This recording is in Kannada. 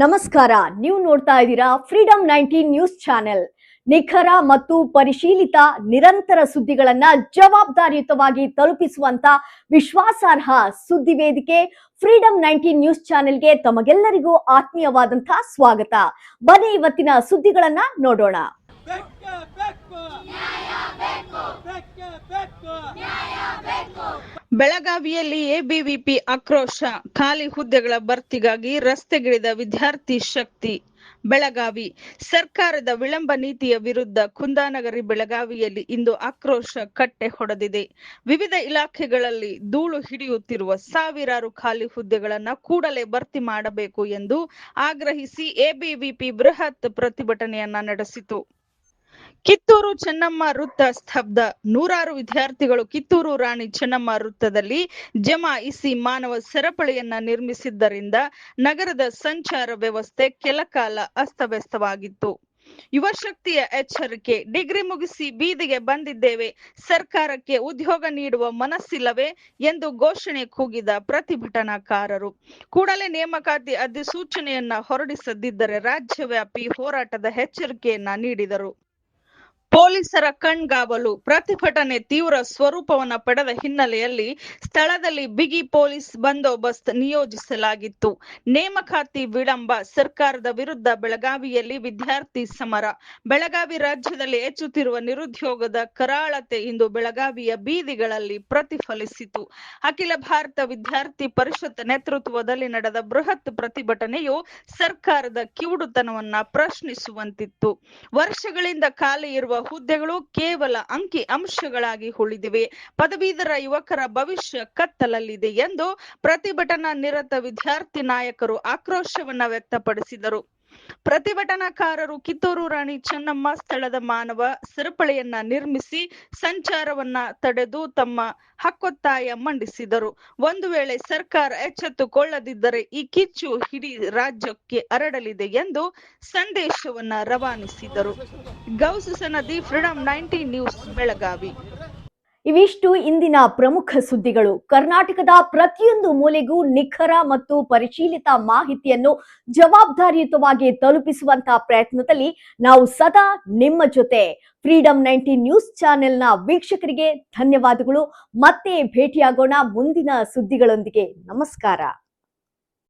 ನಮಸ್ಕಾರ. ನೀವು ನೋಡ್ತಾ ಇದ್ದೀರಾ ಫ್ರೀಡಂ 19 ನ್ಯೂಸ್ ಚಾನೆಲ್. ನಿಖರ ಮತ್ತು ಪರಿಶೀಲಿತ ನಿರಂತರ ಸುದ್ದಿಗಳನ್ನ ಜವಾಬ್ದಾರಿಯುತವಾಗಿ ತಲುಪಿಸುವಂತ ವಿಶ್ವಾಸಾರ್ಹ ಸುದ್ದಿ ವೇದಿಕೆ ಫ್ರೀಡಂ 19 ನ್ಯೂಸ್ ಚಾನೆಲ್ಗೆ ತಮಗೆಲ್ಲರಿಗೂ ಆತ್ಮೀಯವಾದಂತಹ ಸ್ವಾಗತ. ಬನ್ನಿ ಇವತ್ತಿನ ಸುದ್ದಿಗಳನ್ನ ನೋಡೋಣ. ಬೆಳಗಾವಿಯಲ್ಲಿ ಎಬಿವಿಪಿ ಆಕ್ರೋಶ, ಖಾಲಿ ಹುದ್ದೆಗಳ ಭರ್ತಿಗಾಗಿ ರಸ್ತೆಗಿಳಿದ ವಿದ್ಯಾರ್ಥಿ ಶಕ್ತಿ. ಬೆಳಗಾವಿ ಸರ್ಕಾರದ ವಿಳಂಬ ನೀತಿಯ ವಿರುದ್ಧ ಕುಂದಾನಗರಿ ಬೆಳಗಾವಿಯಲ್ಲಿ ಇಂದು ಆಕ್ರೋಶ ಕಟ್ಟೆ ಹೊಡೆದಿದೆ. ವಿವಿಧ ಇಲಾಖೆಗಳಲ್ಲಿ ಧೂಳು ಹಿಡಿಯುತ್ತಿರುವ ಸಾವಿರಾರು ಖಾಲಿ ಹುದ್ದೆಗಳನ್ನು ಕೂಡಲೇ ಭರ್ತಿ ಮಾಡಬೇಕು ಎಂದು ಆಗ್ರಹಿಸಿ ಎಬಿವಿಪಿ ಬೃಹತ್ ಪ್ರತಿಭಟನೆಯನ್ನ ನಡೆಸಿತು. ಕಿತ್ತೂರು ಚೆನ್ನಮ್ಮ ವೃತ್ತ ಸ್ತಬ್ಧ. ನೂರಾರು ವಿದ್ಯಾರ್ಥಿಗಳು ಕಿತ್ತೂರು ರಾಣಿ ಚೆನ್ನಮ್ಮ ವೃತ್ತದಲ್ಲಿ ಜಮಾಯಿಸಿ ಮಾನವ ಸರಪಳಿಯನ್ನ ನಿರ್ಮಿಸಿದ್ದರಿಂದ ನಗರದ ಸಂಚಾರ ವ್ಯವಸ್ಥೆ ಕೆಲಕಾಲ ಅಸ್ತವ್ಯಸ್ತವಾಗಿತ್ತು. ಯುವ ಶಕ್ತಿಯ ಎಚ್ಚರಿಕೆ. ಡಿಗ್ರಿ ಮುಗಿಸಿ ಬೀದಿಗೆ ಬಂದಿದ್ದೇವೆ, ಸರ್ಕಾರಕ್ಕೆ ಉದ್ಯೋಗ ನೀಡುವ ಮನಸ್ಸಿಲ್ಲವೇ ಎಂದು ಘೋಷಣೆ ಕೂಗಿದ ಪ್ರತಿಭಟನಾಕಾರರು ಕೂಡಲೇ ನೇಮಕಾತಿ ಅಧಿಸೂಚನೆಯನ್ನ ಹೊರಡಿಸದಿದ್ದರೆ ರಾಜ್ಯವ್ಯಾಪಿ ಹೋರಾಟದ ಎಚ್ಚರಿಕೆಯನ್ನ ನೀಡಿದರು. ಪೊಲೀಸರ ಕಣ್ಗಾವಲು. ಪ್ರತಿಭಟನೆ ತೀವ್ರ ಸ್ವರೂಪವನ್ನು ಪಡೆದ ಹಿನ್ನೆಲೆಯಲ್ಲಿ ಸ್ಥಳದಲ್ಲಿ ಬಿಗಿ ಪೊಲೀಸ್ ಬಂದೋಬಸ್ತ್ ನಿಯೋಜಿಸಲಾಗಿತ್ತು. ನೇಮಕಾತಿ ವಿಳಂಬ, ಸರ್ಕಾರದ ವಿರುದ್ಧ ಬೆಳಗಾವಿಯಲ್ಲಿ ವಿದ್ಯಾರ್ಥಿ ಸಮರ. ಬೆಳಗಾವಿ ರಾಜ್ಯದಲ್ಲಿ ಹೆಚ್ಚುತ್ತಿರುವ ನಿರುದ್ಯೋಗದ ಕರಾಳತೆ ಇಂದು ಬೆಳಗಾವಿಯ ಬೀದಿಗಳಲ್ಲಿ ಪ್ರತಿಫಲಿಸಿತು. ಅಖಿಲ ಭಾರತ ವಿದ್ಯಾರ್ಥಿ ಪರಿಷತ್ ನೇತೃತ್ವದಲ್ಲಿ ನಡೆದ ಬೃಹತ್ ಪ್ರತಿಭಟನೆಯು ಸರ್ಕಾರದ ಕಿವುಡುತನವನ್ನ ಪ್ರಶ್ನಿಸುವಂತಿತ್ತು. ವರ್ಷಗಳಿಂದ ಖಾಲಿ ಇರುವ ಹುದ್ದೆಗಳು ಕೇವಲ ಅಂಕಿ ಅಂಶಗಳಾಗಿ ಉಳಿದಿವೆ. ಪದವೀಧರ ಯುವಕರ ಭವಿಷ್ಯ ಕತ್ತಲಲ್ಲಿದೆ ಎಂದು ಪ್ರತಿಭಟನಾ ನಿರತ ವಿದ್ಯಾರ್ಥಿ ನಾಯಕರು ಆಕ್ರೋಶವನ್ನ ವ್ಯಕ್ತಪಡಿಸಿದರು. ಪ್ರತಿಭಟನಾಕಾರರು ಕಿತ್ತೂರು ರಾಣಿ ಚೆನ್ನಮ್ಮ ಸ್ಥಳದ ಮಾನವ ಸರಪಳಿಯನ್ನ ನಿರ್ಮಿಸಿ ಸಂಚಾರವನ್ನ ತಡೆದು ತಮ್ಮ ಹಕ್ಕೊತ್ತಾಯ ಮಂಡಿಸಿದರು. ಒಂದು ವೇಳೆ ಸರ್ಕಾರ ಎಚ್ಚೆತ್ತುಕೊಳ್ಳದಿದ್ದರೆ ಈ ಕಿಚ್ಚು ಇಡೀ ರಾಜ್ಯಕ್ಕೆ ಹರಡಲಿದೆ ಎಂದು ಸಂದೇಶವನ್ನ ರವಾನಿಸಿದರು. Gous Sanadi, freedom 19 news, Belagavi. ಇವಿಷ್ಟು ಇಂದಿನ ಪ್ರಮುಖ ಸುದ್ದಿಗಳು. ಕರ್ನಾಟಕದ ಪ್ರತಿಯೊಂದು ಮೂಲೆಗೂ ನಿಖರ ಮತ್ತು ಪರಿಶೀಲಿತ ಮಾಹಿತಿಯನ್ನು ಜವಾಬ್ದಾರಿಯುತವಾಗಿ ತಲುಪಿಸುವಂತಹ ಪ್ರಯತ್ನದಲ್ಲಿ ನಾವು ಸದಾ ನಿಮ್ಮ ಜೊತೆ. ಫ್ರೀಡಂ 19 ನ್ಯೂಸ್ ಚಾನೆಲ್ನ ವೀಕ್ಷಕರಿಗೆ ಧನ್ಯವಾದಗಳು. ಮತ್ತೆ ಭೇಟಿಯಾಗೋಣ ಮುಂದಿನ ಸುದ್ದಿಗಳೊಂದಿಗೆ. ನಮಸ್ಕಾರ.